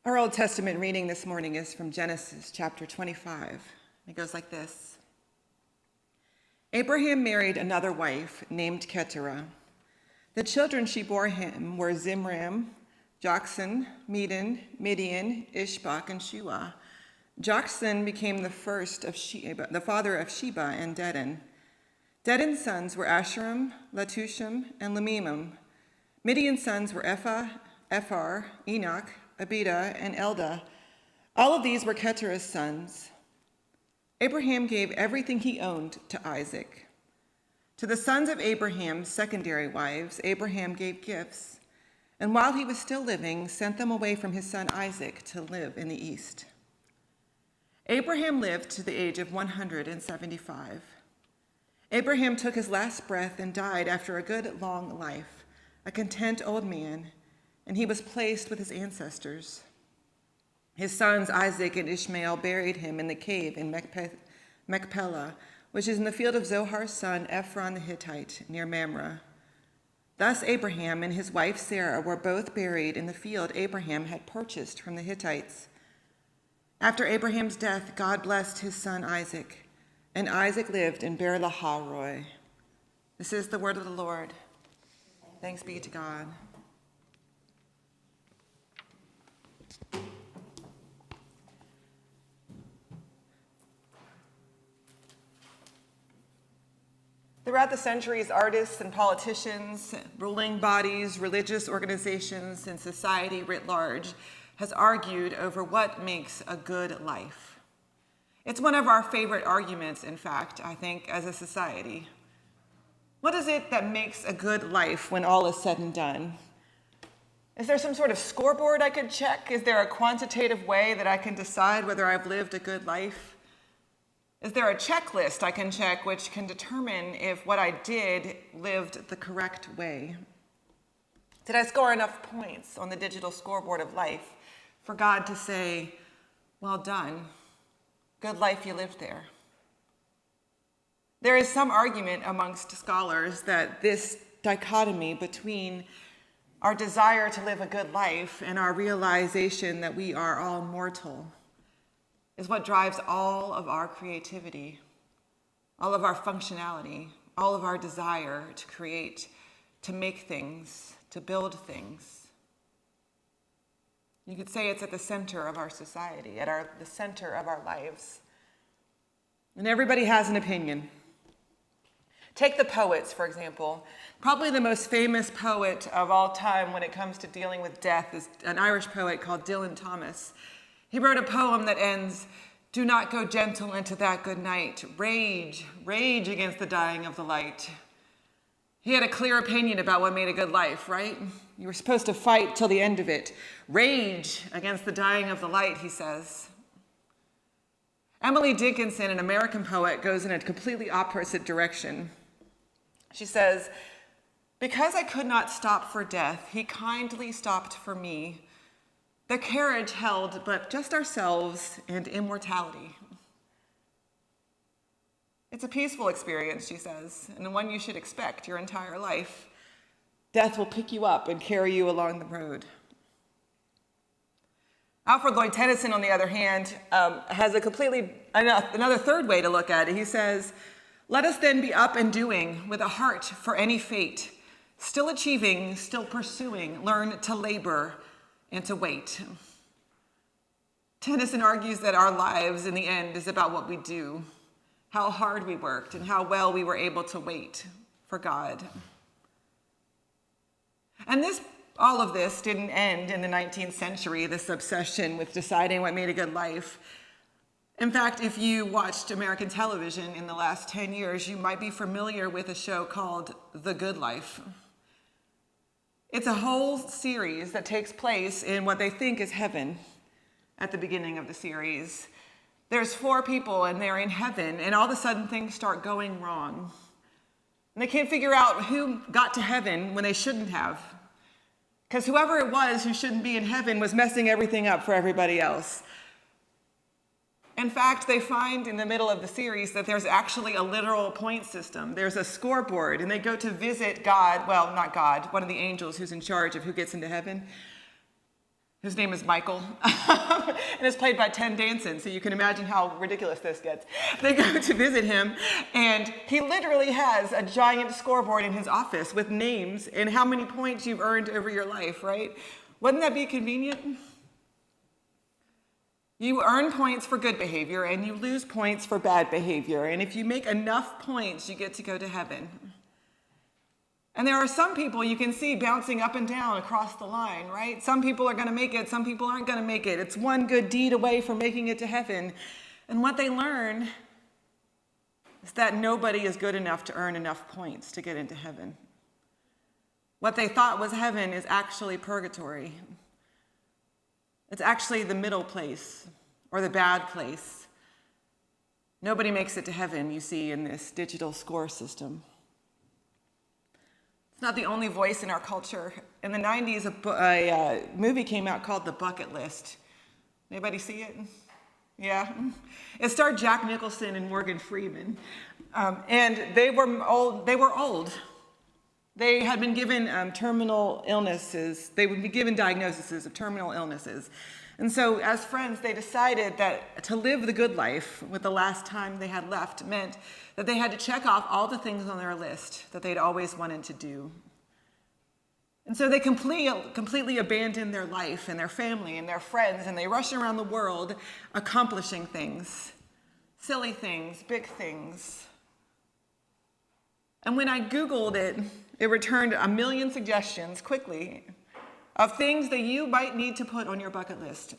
Our Old Testament reading this morning is from Genesis chapter 25. It goes like this. Abraham married another wife named Keturah. The children she bore him were Zimram, Joksan, Medan, Midian, Ishbak, and Shua. Joksan became the father of Sheba and Dedan. Dedan's sons were Asherim, Latushim, and Lamimim. Midian's sons were Ephar, Enoch, Abida, and Eldah. All of these were Keturah's sons. Abraham gave everything he owned to Isaac. To the sons of Abraham's secondary wives, Abraham gave gifts, and while he was still living, sent them away from his son Isaac to live in the east. Abraham lived to the age of 175. Abraham took his last breath and died after a good long life, a content old man, and he was placed with his ancestors. His sons Isaac and Ishmael buried him in the cave in Machpelah, which is in the field of Zohar's son Ephron the Hittite, near Mamre. Thus Abraham and his wife Sarah were both buried in the field Abraham had purchased from the Hittites. After Abraham's death, God blessed his son Isaac, and Isaac lived in Beer-lahai-roi. This is the word of the Lord. Thanks be to God. Throughout the centuries, artists and politicians, ruling bodies, religious organizations, and society writ large has argued over what makes a good life. It's one of our favorite arguments, in fact, I think, as a society. What is it that makes a good life when all is said and done? Is there some sort of scoreboard I could check? Is there a quantitative way that I can decide whether I've lived a good life? Is there a checklist I can check which can determine if what I did lived the correct way? Did I score enough points on the digital scoreboard of life for God to say, well done, good life you lived there? There is some argument amongst scholars that this dichotomy between our desire to live a good life and our realization that we are all mortal is what drives all of our creativity, all of our functionality, all of our desire to create, to make things, to build things. You could say it's at the center of our society, the center of our lives. And everybody has an opinion. Take the poets, for example. Probably the most famous poet of all time when it comes to dealing with death is an Irish poet called Dylan Thomas. He wrote a poem that ends, "Do not go gentle into that good night. Rage, rage against the dying of the light." He had a clear opinion about what made a good life, right? You were supposed to fight till the end of it. Rage against the dying of the light, he says. Emily Dickinson, an American poet, goes in a completely opposite direction. She says, "Because I could not stop for death, he kindly stopped for me. The carriage held but just ourselves and immortality." It's a peaceful experience, she says, and one you should expect your entire life. Death will pick you up and carry you along the road. Alfred Lloyd Tennyson, on the other hand, has another third way to look at it. He says, "Let us then be up and doing with a heart for any fate, still achieving, still pursuing, learn to labor and to wait." Tennyson argues that our lives in the end is about what we do, how hard we worked, and how well we were able to wait for God. And all of this didn't end in the 19th century, this obsession with deciding what made a good life. In fact, if you watched American television in the last 10 years, you might be familiar with a show called The Good Life. It's a whole series that takes place in what they think is heaven at the beginning of the series. There's 4 people and they're in heaven, and all of a sudden things start going wrong. And they can't figure out who got to heaven when they shouldn't have. Because whoever it was who shouldn't be in heaven was messing everything up for everybody else. In fact, they find in the middle of the series that there's actually a literal point system. There's a scoreboard, and they go to visit God, well, not God, one of the angels who's in charge of who gets into heaven. His name is Michael, and it's played by Tennyson, so you can imagine how ridiculous this gets. They go to visit him, and he literally has a giant scoreboard in his office with names and how many points you've earned over your life, right? Wouldn't that be convenient? You earn points for good behavior, and you lose points for bad behavior, and if you make enough points, you get to go to heaven. And there are some people you can see bouncing up and down across the line, right? Some people are going to make it, some people aren't going to make it. It's one good deed away from making it to heaven. And what they learn is that nobody is good enough to earn enough points to get into heaven. What they thought was heaven is actually purgatory. It's actually the middle place or the bad place. Nobody makes it to heaven, you see, in this digital score system. Not the only voice in our culture. In the 90s, a movie came out called The Bucket List. Anybody see it? Yeah. It starred Jack Nicholson and Morgan Freeman. And they were old. They had been given terminal illnesses. They would be given diagnoses of terminal illnesses. And so as friends, they decided that to live the good life with the last time they had left meant that they had to check off all the things on their list that they'd always wanted to do. And so they completely abandoned their life and their family and their friends, and they rushed around the world accomplishing things, silly things, big things. And when I Googled it, it returned 1 million suggestions quickly of things that you might need to put on your bucket list.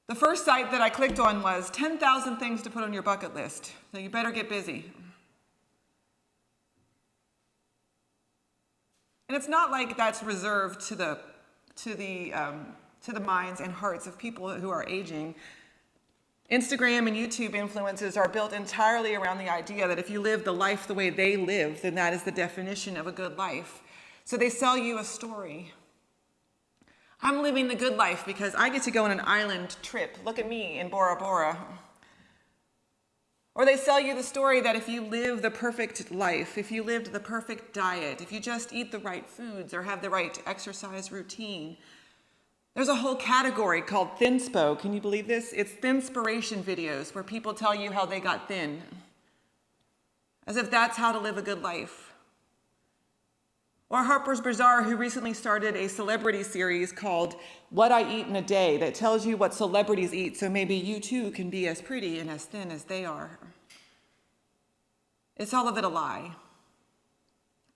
The first site that I clicked on was 10,000 things to put on your bucket list, so you better get busy. And it's not like that's reserved to the minds and hearts of people who are aging. Instagram and YouTube influencers are built entirely around the idea that if you live the life the way they live, then that is the definition of a good life. So they sell you a story. I'm living the good life because I get to go on an island trip. Look at me in Bora Bora. Or they sell you the story that if you live the perfect life, if you lived the perfect diet, if you just eat the right foods or have the right exercise routine. There's a whole category called thinspo. Can you believe this? It's thinspiration videos where people tell you how they got thin, as if that's how to live a good life. Or Harper's Bazaar, who recently started a celebrity series called What I Eat in a Day that tells you what celebrities eat so maybe you too can be as pretty and as thin as they are. It's all of it a lie.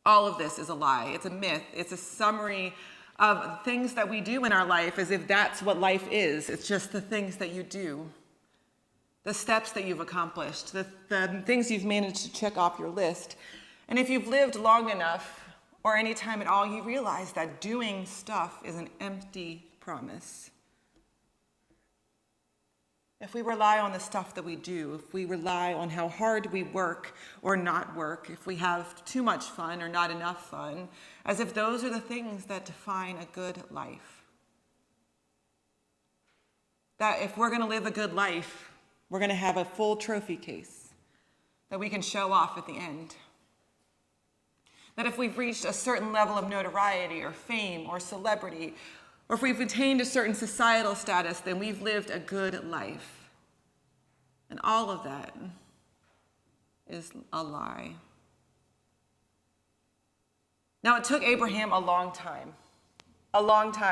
All of this is a lie. It's a myth. It's a summary of things that we do in our life as if that's what life is. It's just the things that you do, the steps that you've accomplished, the things you've managed to check off your list. And if you've lived long enough, or any time at all, you realize that doing stuff is an empty promise. If we rely on the stuff that we do, if we rely on how hard we work or not work, if we have too much fun or not enough fun, as if those are the things that define a good life. That if we're going to live a good life, we're going to have a full trophy case that we can show off at the end. That if we've reached a certain level of notoriety or fame or celebrity, or if we've attained a certain societal status, then we've lived a good life. And all of that is a lie. Now, it took Abraham a long time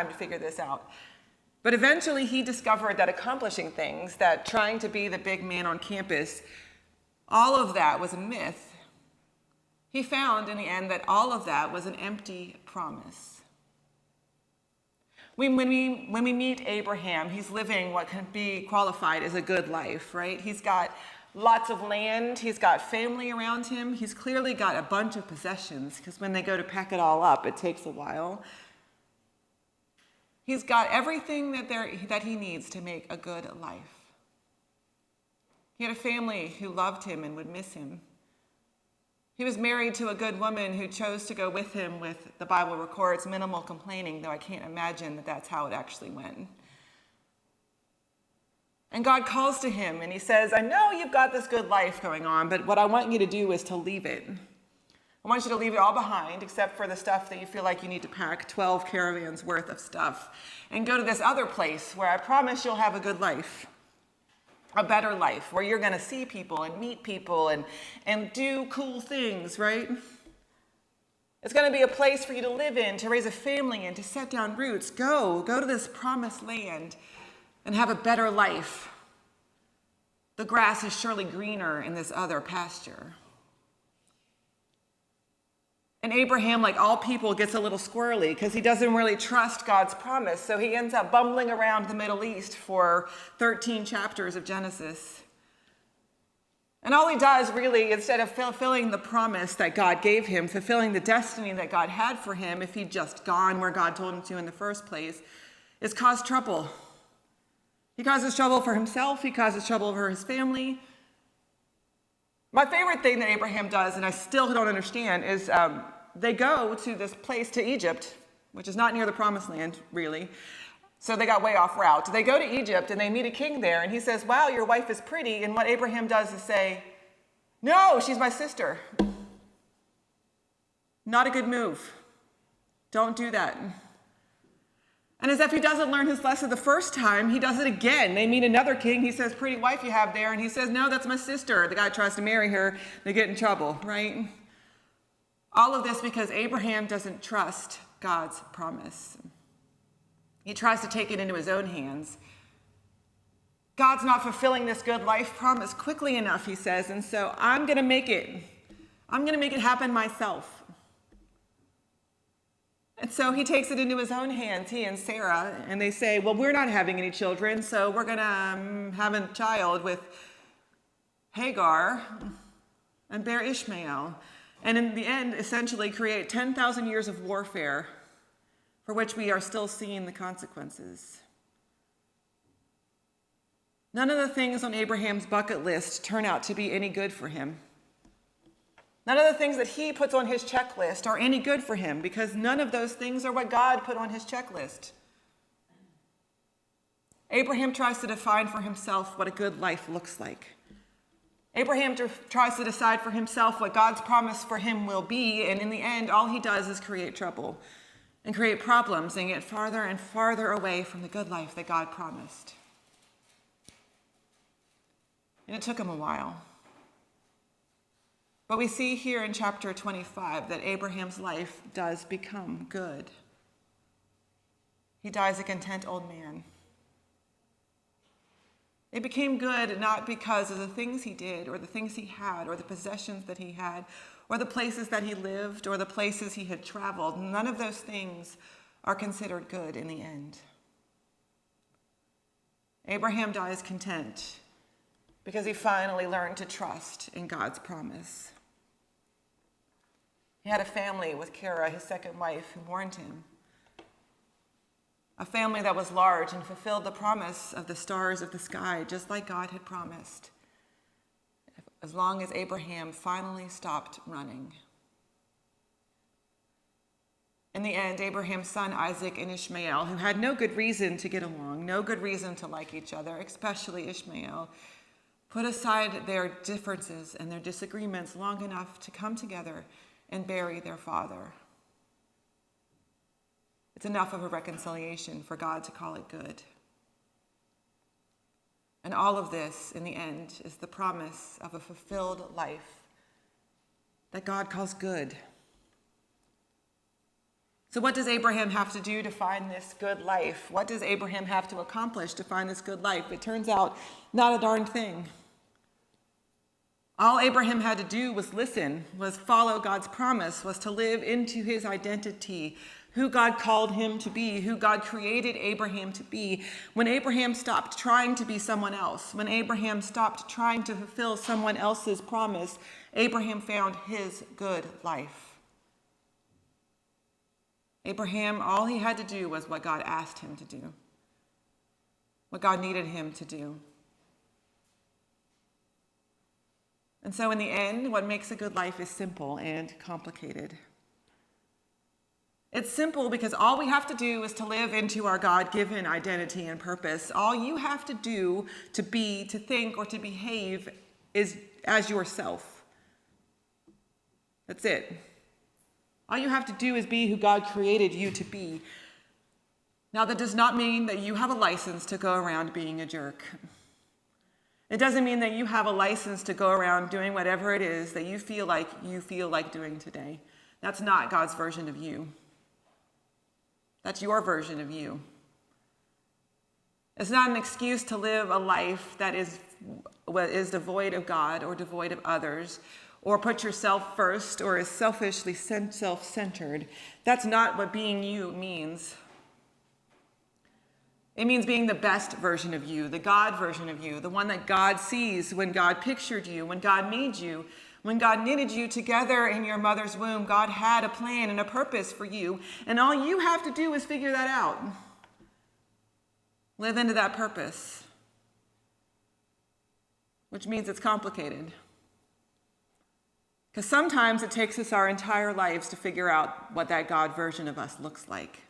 to figure this out. But eventually he discovered that accomplishing things, that trying to be the big man on campus, all of that was a myth. He found in the end that all of that was an empty promise. When we meet Abraham, he's living what can be qualified as a good life, right? He's got lots of land, he's got family around him, he's clearly got a bunch of possessions, because when they go to pack it all up, it takes a while. He's got everything that he needs to make a good life. He had a family who loved him and would miss him. He was married to a good woman who chose to go with him with, the Bible records, minimal complaining, though I can't imagine that that's how it actually went. And God calls to him and he says, I know you've got this good life going on, but what I want you to do is to leave it. I I want you to leave it all behind except for the stuff that you feel like you need to pack, 12 caravans worth of stuff, and go to this other place where I promise you'll have a good life, a better life, where you're going to see people and meet people and do cool things, right? It's going to be a place for you to live in, to raise a family in, to set down roots. Go to this promised land and have a better life. The grass is surely greener in this other pasture. And Abraham, like all people, gets a little squirrely because he doesn't really trust God's promise. So he ends up bumbling around the Middle East for 13 chapters of Genesis. And all he does really, instead of fulfilling the promise that God gave him, fulfilling the destiny that God had for him, if he'd just gone where God told him to in the first place, is cause trouble. He causes trouble for himself. He causes trouble for his family. My favorite thing that Abraham does, and I still don't understand, is they go to this place, to Egypt, which is not near the promised land, really. So they got way off route. They go to Egypt and they meet a king there, and he says, wow, your wife is pretty. And what Abraham does is say, no, she's my sister. Not a good move. Don't do that. And as if he doesn't learn his lesson the first time, he does it again. They meet another king. He says, pretty wife you have there. And he says, no, that's my sister. The guy tries to marry her. They get in trouble, right? All of this because Abraham doesn't trust God's promise. He tries to take it into his own hands. God's not fulfilling this good life promise quickly enough, he says. And so I'm going to make it happen myself. And so he takes it into his own hands, he and Sarah, and they say, well, we're not having any children, so we're going to have a child with Hagar and bear Ishmael. And in the end, essentially create 10,000 years of warfare for which we are still seeing the consequences. None of the things on Abraham's bucket list turn out to be any good for him. None of the things that he puts on his checklist are any good for him because none of those things are what God put on his checklist. Abraham tries to define for himself what a good life looks like. Abraham tries to decide for himself what God's promise for him will be, and in the end, all he does is create trouble and create problems and get farther and farther away from the good life that God promised. And it took him a while. But we see here in chapter 25 that Abraham's life does become good. He dies a content old man. It became good not because of the things he did or the things he had or the possessions that he had or the places that he lived or the places he had traveled. None of those things are considered good in the end. Abraham dies content because he finally learned to trust in God's promise. He had a family with Sarah, his second wife, who mourned him. A family that was large and fulfilled the promise of the stars of the sky, just like God had promised, as long as Abraham finally stopped running. In the end, Abraham's son Isaac and Ishmael, who had no good reason to get along, no good reason to like each other, especially Ishmael, put aside their differences and their disagreements long enough to come together and bury their father. It's enough of a reconciliation for God to call it good. And all of this, in the end, is the promise of a fulfilled life that God calls good. So what does Abraham have to do to find this good life? What does Abraham have to accomplish to find this good life? It turns out, not a darn thing. All Abraham had to do was listen, was follow God's promise, was to live into his identity, who God called him to be, who God created Abraham to be. When Abraham stopped trying to be someone else, when Abraham stopped trying to fulfill someone else's promise, Abraham found his good life. Abraham, all he had to do was what God asked him to do, what God needed him to do. And so in the end, what makes a good life is simple and complicated. It's simple because all we have to do is to live into our God-given identity and purpose. All you have to do to be, to think, or to behave is as yourself. That's it. All you have to do is be who God created you to be. Now, that does not mean that you have a license to go around being a jerk. It doesn't mean that you have a license to go around doing whatever it is that you feel like doing today. That's not God's version of you. That's your version of you. It's not an excuse to live a life that is devoid of God or devoid of others, or put yourself first, or is selfishly self-centered. That's not what being you means. It means being the best version of you, the God version of you, the one that God sees when God pictured you, when God made you, when God knitted you together in your mother's womb. God had a plan and a purpose for you, and all you have to do is figure that out. Live into that purpose, which means it's complicated. Because sometimes it takes us our entire lives to figure out what that God version of us looks like.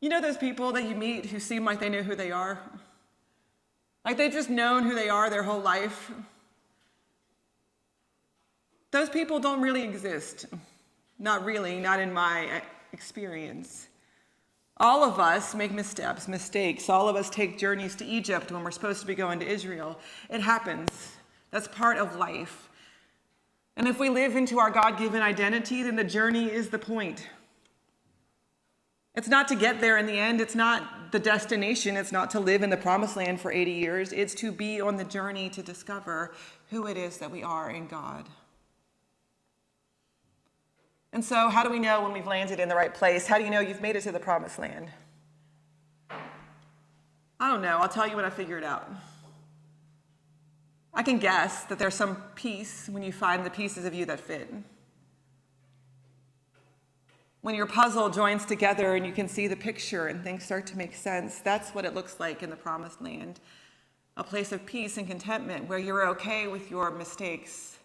You know those people that you meet who seem like they know who they are? Like they've just known who they are their whole life? Those people don't really exist. Not really, not in my experience. All of us make mistakes. All of us take journeys to Egypt when we're supposed to be going to Israel. It happens. That's part of life. And if we live into our God-given identity, then the journey is the point. It's not to get there in the end. It's not the destination. It's not to live in the promised land for 80 years. It's to be on the journey to discover who it is that we are in God. And so how do we know when we've landed in the right place? How do you know you've made it to the promised land? I don't know. I'll tell you when I figure it out. I can guess that there's some peace when you find the pieces of you that fit. When your puzzle joins together and you can see the picture and things start to make sense, that's what it looks like in the promised land. A place of peace and contentment where you're okay with your mistakes,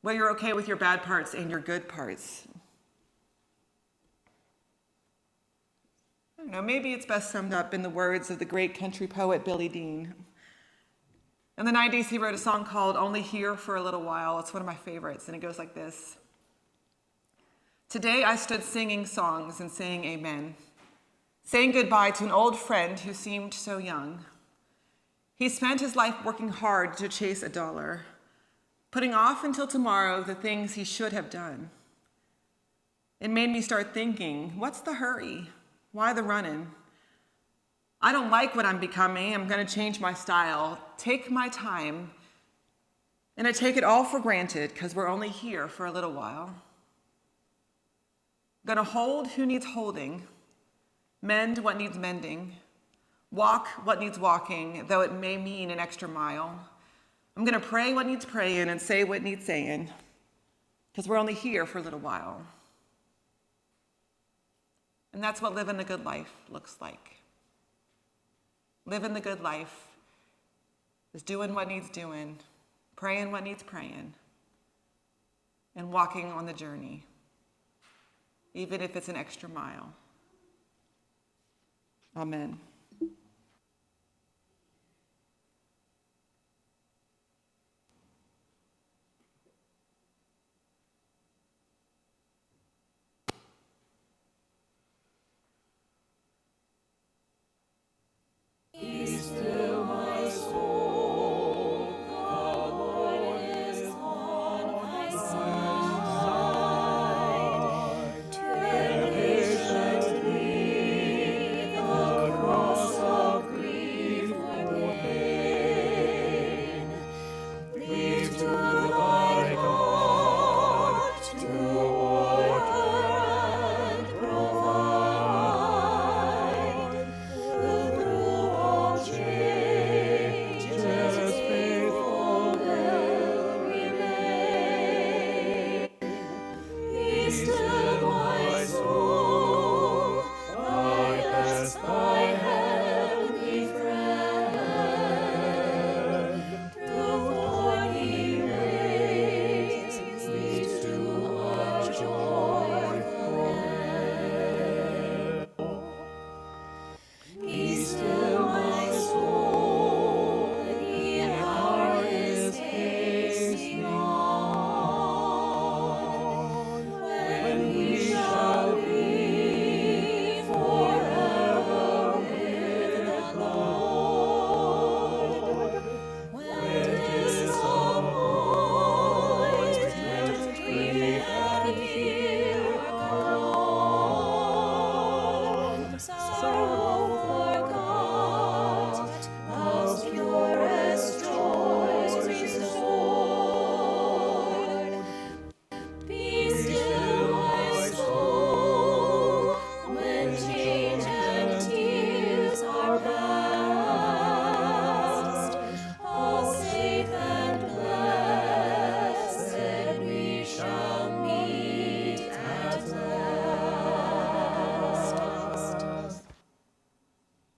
where you're okay with your bad parts and your good parts. I don't know, maybe it's best summed up in the words of the great country poet Billy Dean. In the 90s, he wrote a song called Only Here for a Little While. It's one of my favorites, and it goes like this. Today I stood singing songs and saying amen, saying goodbye to an old friend who seemed so young. He spent his life working hard to chase a dollar, putting off until tomorrow the things he should have done. It made me start thinking, what's the hurry? Why the running? I don't like what I'm becoming. I'm going to change my style, take my time, and I take it all for granted because we're only here for a little while. Going to hold who needs holding, mend what needs mending, walk what needs walking, though it may mean an extra mile. I'm going to pray what needs praying and say what needs saying, because we're only here for a little while. And that's what living the good life looks like. Living the good life is doing what needs doing, praying what needs praying, and walking on the journey, even if it's an extra mile. Amen. Still